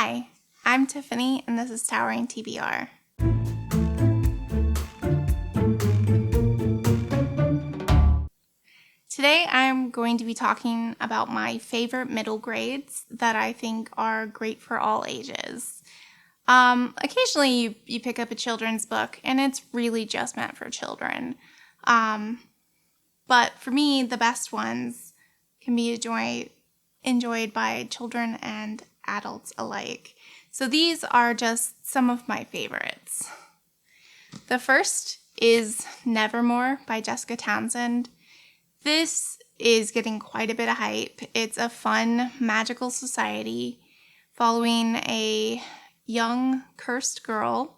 Hi, I'm Tiffany, and this is Towering TBR. Today I'm going to be talking about my favorite middle grades that I think are great for all ages. Occasionally you pick up a children's book, and it's really just meant for children. But for me, the best ones can be enjoyed by children and adults alike. So these are just some of my favorites. The first is Nevermoor by Jessica Townsend. This is getting quite a bit of hype. It's a fun, magical society following a young, cursed girl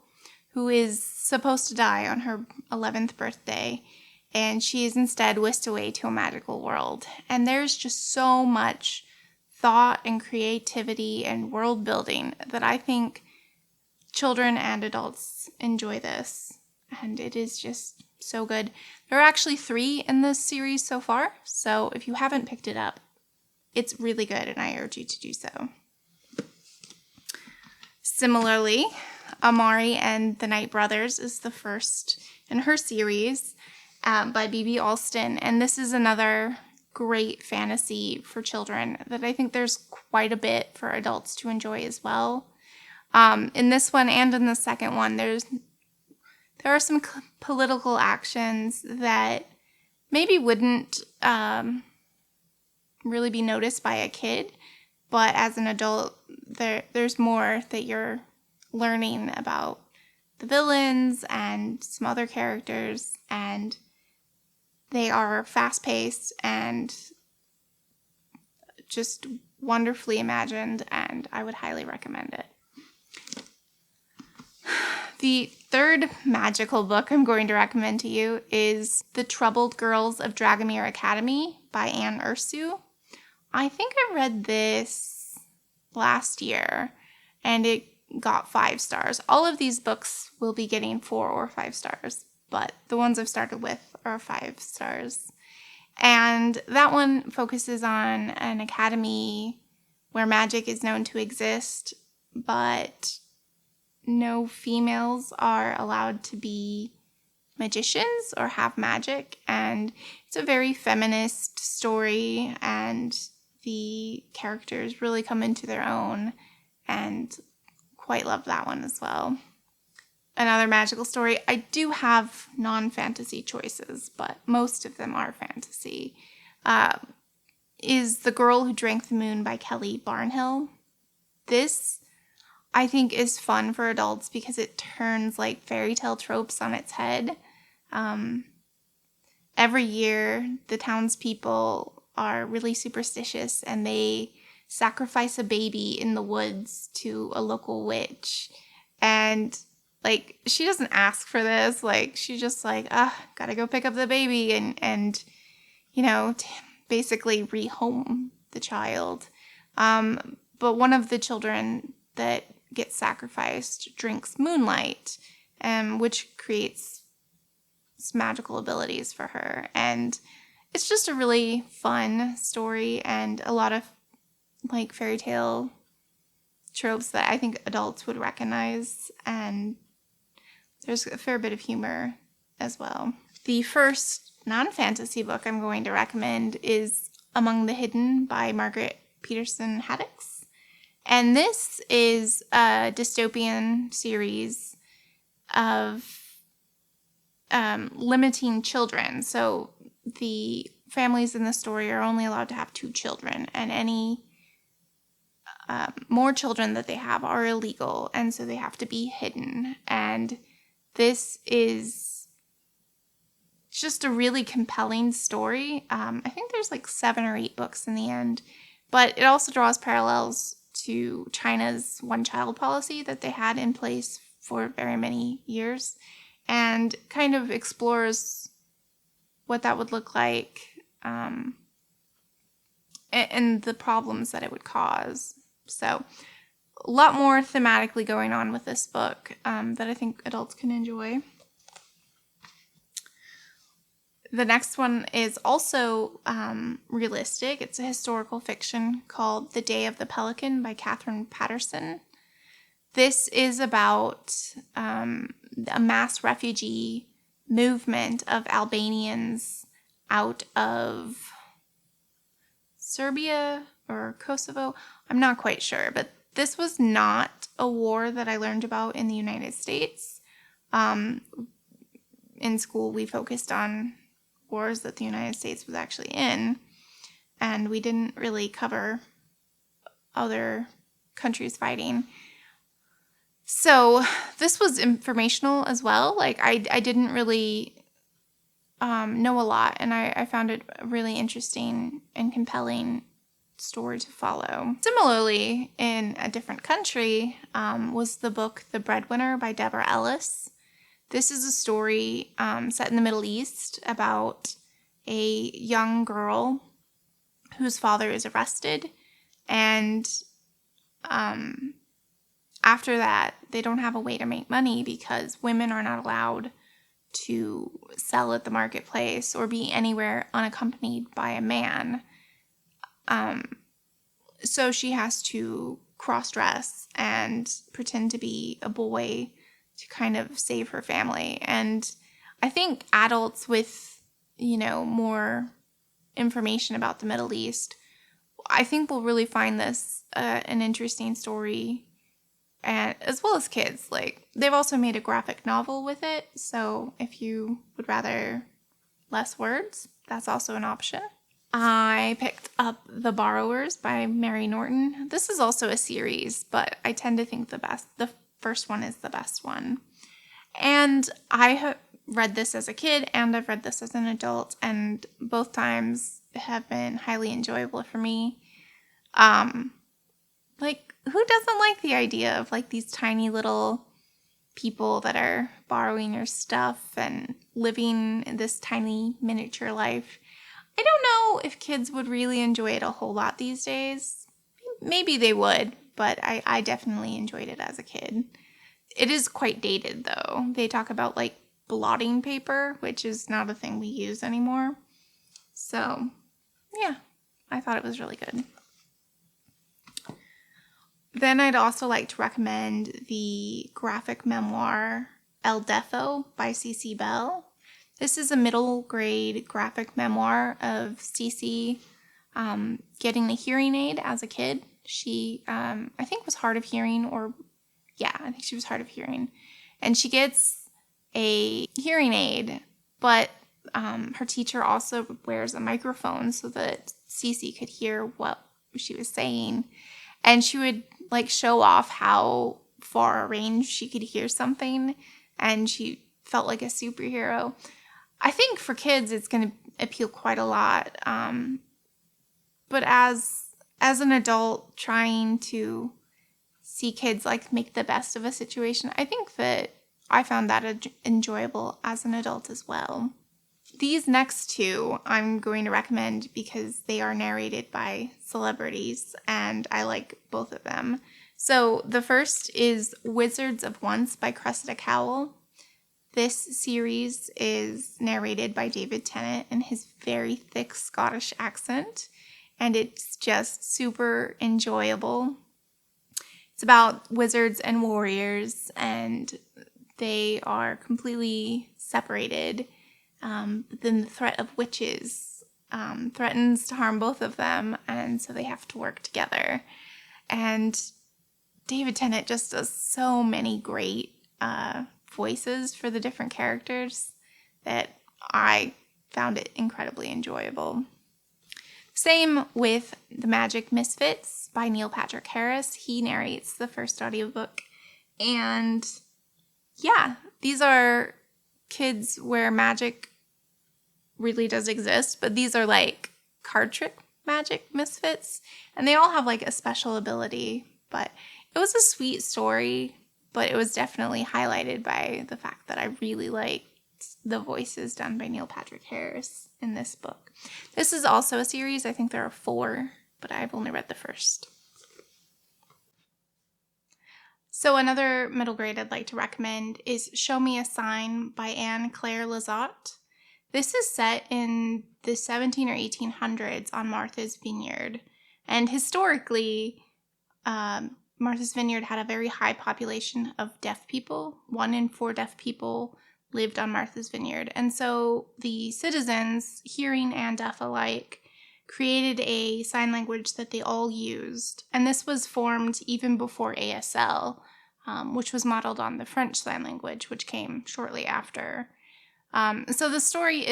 who is supposed to die on her 11th birthday, and she is instead whisked away to a magical world. And there's just so much thought and creativity and world building that I think children and adults enjoy this. And it is just so good. There are actually 3 in this series so far, so if you haven't picked it up, it's really good, and I urge you to do so. Similarly, Amari and the Night Brothers is the first in her series by B.B. Alston, and this is another great fantasy for children that I think there's quite a bit for adults to enjoy as well. In this one and in the second one, there are some political actions that maybe wouldn't really be noticed by a kid, but as an adult, there's more that you're learning about the villains and some other characters, and they are fast-paced and just wonderfully imagined, and I would highly recommend it. The third magical book I'm going to recommend to you is The Troubled Girls of Dragomeer Academy by Ursu. I think I read this last year, and it got 5 stars. All of these books will be getting 4 or 5 stars, but the ones I've started with are 5 stars. And that one focuses on an academy where magic is known to exist, but no females are allowed to be magicians or have magic. And it's a very feminist story, and the characters really come into their own, and quite love that one as well. Another magical story. I do have non-fantasy choices, but most of them are fantasy. Is The Girl Who Drank the Moon by Kelly Barnhill. This, I think, is fun for adults because it turns like fairy tale tropes on its head. Every year, the townspeople are really superstitious, and they sacrifice a baby in the woods to a local witch. And like, she doesn't ask for this. Like, she's just like, gotta go pick up the baby and basically rehome the child. But one of the children that gets sacrificed drinks moonlight, which creates magical abilities for her. And it's just a really fun story, and a lot of like fairy tale tropes that I think adults would recognize, and there's a fair bit of humor as well. The first non-fantasy book I'm going to recommend is Among the Hidden by Margaret Peterson Haddix. And this is a dystopian series of limiting children. So the families in the story are only allowed to have 2 children, and any more children that they have are illegal, and so they have to be hidden. And this is just a really compelling story. I think there's like 7 or 8 books in the end, but it also draws parallels to China's one-child policy that they had in place for very many years, and kind of explores what that would look like, and the problems that it would cause. So a lot more thematically going on with this book that I think adults can enjoy. The next one is also realistic. It's a historical fiction called The Day of the Pelican by Patterson. This is about a mass refugee movement of Albanians out of Serbia or Kosovo. I'm not quite sure, but this was not a war that I learned about in the United States. In school, we focused on wars that the United States was actually in, and we didn't really cover other countries fighting. So this was informational as well. Like, I didn't really know a lot, and I found it a really interesting and compelling story to follow. Similarly, in a different country, was the book The Breadwinner by Deborah Ellis. This is a story set in the Middle East about a young girl whose father is arrested, and after that, they don't have a way to make money because women are not allowed to sell at the marketplace or be anywhere unaccompanied by a man. So she has to cross-dress and pretend to be a boy to kind of save her family. And I think adults with, more information about the Middle East, I think will really find this an interesting story, and as well as kids. Like, they've also made a graphic novel with it, so if you would rather less words, that's also an option. I picked up The Borrowers by Mary Norton. This is also a series, but I tend to think the first one is the best one. And I have read this as a kid and I've read this as an adult, and both times have been highly enjoyable for me. Like, who doesn't like the idea of like these tiny little people that are borrowing your stuff and living this tiny miniature life? I don't know if kids would really enjoy it a whole lot these days. Maybe they would, but I definitely enjoyed it as a kid. It is quite dated, though. They talk about, like, blotting paper, which is not a thing we use anymore. So, yeah, I thought it was really good. Then I'd also like to recommend the graphic memoir El Deafo by Cece Bell. This is a middle grade graphic memoir of Cece getting a hearing aid as a kid. She, I think, was hard of hearing, I think she was hard of hearing. And she gets a hearing aid, but her teacher also wears a microphone so that Cece could hear what she was saying. And she would, like, show off how far range she could hear something, and she felt like a superhero. I think for kids it's going to appeal quite a lot. But as an adult trying to see kids like make the best of a situation, I think that I found that enjoyable as an adult as well. These next two I'm going to recommend because they are narrated by celebrities and I like both of them. So the first is Wizards of Once by Cressida Cowell. This series is narrated by David Tennant in his very thick Scottish accent, and it's just super enjoyable. It's about wizards and warriors, and they are completely separated. But then the threat of witches threatens to harm both of them, and so they have to work together. And David Tennant just does so many great voices for the different characters that I found it incredibly enjoyable. Same with The Magic Misfits by Neil Patrick Harris. He narrates the first audiobook. And yeah, these are kids where magic really does exist, but these are like card trick magic misfits. And they all have like a special ability, but it was a sweet story, but it was definitely highlighted by the fact that I really liked the voices done by Neil Patrick Harris in this book. This is also a series. I think there are 4, but I've only read the first. So another middle grade I'd like to recommend is Show Me a Sign by Anne Claire LeZotte. This is set in the 17 or 1800s on Martha's Vineyard. And historically, Martha's Vineyard had a very high population of deaf people. 1 in 4 deaf people lived on Martha's Vineyard. And so the citizens, hearing and deaf alike, created a sign language that they all used. And this was formed even before ASL, which was modeled on the French Sign Language, which came shortly after. So the story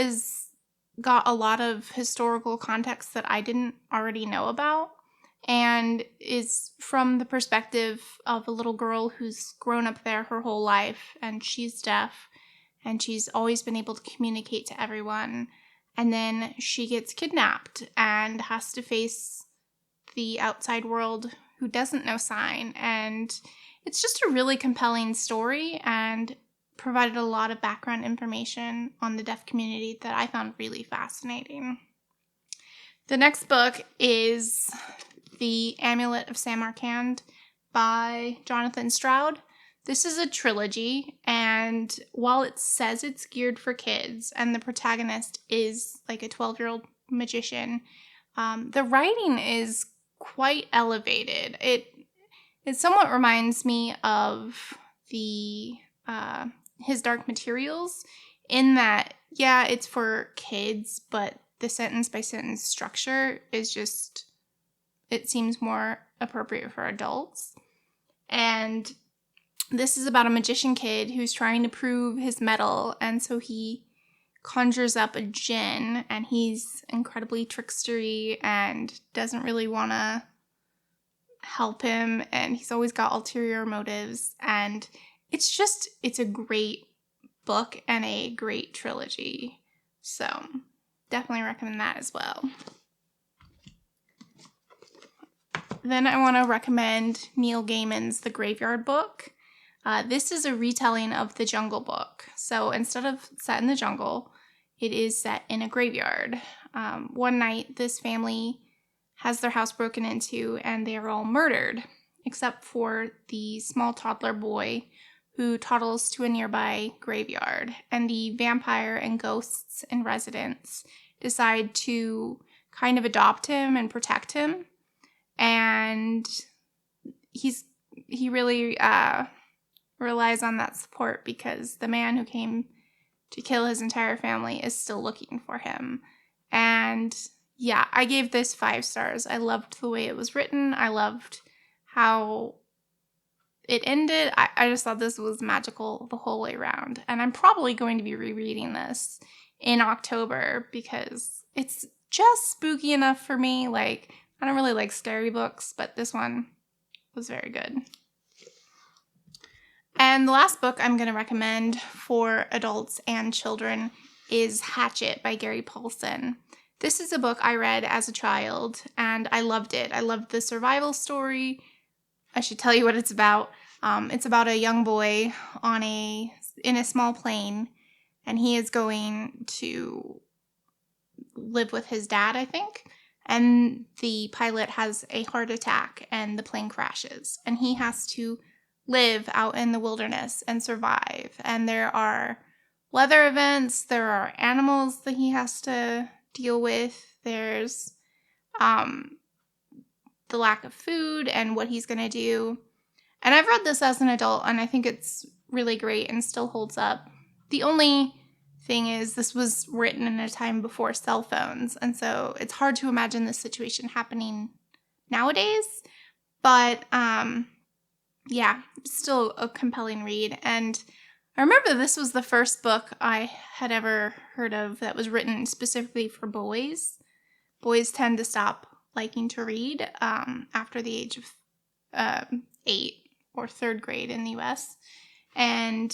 got a lot of historical context that I didn't already know about, and is from the perspective of a little girl who's grown up there her whole life, and she's deaf, and she's always been able to communicate to everyone. And then she gets kidnapped and has to face the outside world who doesn't know sign. And it's just a really compelling story and provided a lot of background information on the deaf community that I found really fascinating. The next book is The Amulet of Samarkand by Jonathan Stroud. This is a trilogy, and while it says it's geared for kids and the protagonist is like a 12-year-old magician, the writing is quite elevated. It somewhat reminds me of his Dark Materials, in that, yeah, it's for kids, but the sentence-by-sentence structure is just, it seems more appropriate for adults. And this is about a magician kid who's trying to prove his mettle, and so he conjures up a djinn, and he's incredibly trickstery and doesn't really want to help him, and he's always got ulterior motives, and it's a great book and a great trilogy. So definitely recommend that as well. Then I want to recommend Neil Gaiman's The Graveyard Book. This is a retelling of the Jungle Book. So instead of set in the jungle, it is set in a graveyard. One night, this family has their house broken into and they are all murdered, except for the small toddler boy who toddles to a nearby graveyard. And the vampire and ghosts in residence decide to kind of adopt him and protect him. And he really relies on that support because the man who came to kill his entire family is still looking for him. And yeah, I gave this 5 stars. I loved the way it was written. I loved how it ended. I just thought this was magical the whole way around. And I'm probably going to be rereading this in October because it's just spooky enough for me. Like, I don't really like scary books, but this one was very good. And the last book I'm going to recommend for adults and children is Hatchet by Gary Paulsen. This is a book I read as a child, and I loved it. I loved the survival story. I should tell you what it's about. It's about a young boy in a small plane, and he is going to live with his dad, I think. And the pilot has a heart attack, and the plane crashes, and he has to live out in the wilderness and survive. And there are weather events, there are animals that he has to deal with, there's the lack of food and what he's going to do. And I've read this as an adult, and I think it's really great and still holds up. The only thing is, this was written in a time before cell phones, and so it's hard to imagine this situation happening nowadays. But yeah, still a compelling read. And I remember this was the first book I had ever heard of that was written specifically for boys. Boys tend to stop liking to read after the age of 8 or 3rd grade in the US. And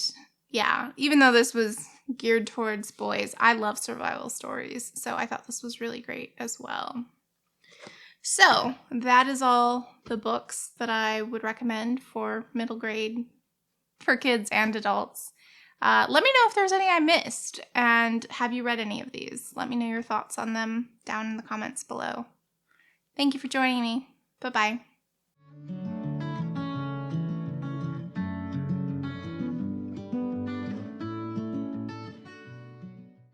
yeah, even though this was geared towards boys, I love survival stories, so I thought this was really great as well. So that is all the books that I would recommend for middle grade, for kids and adults. Let me know if there's any I missed, and have you read any of these? Let me know your thoughts on them down in the comments below. Thank you for joining me. Bye-bye.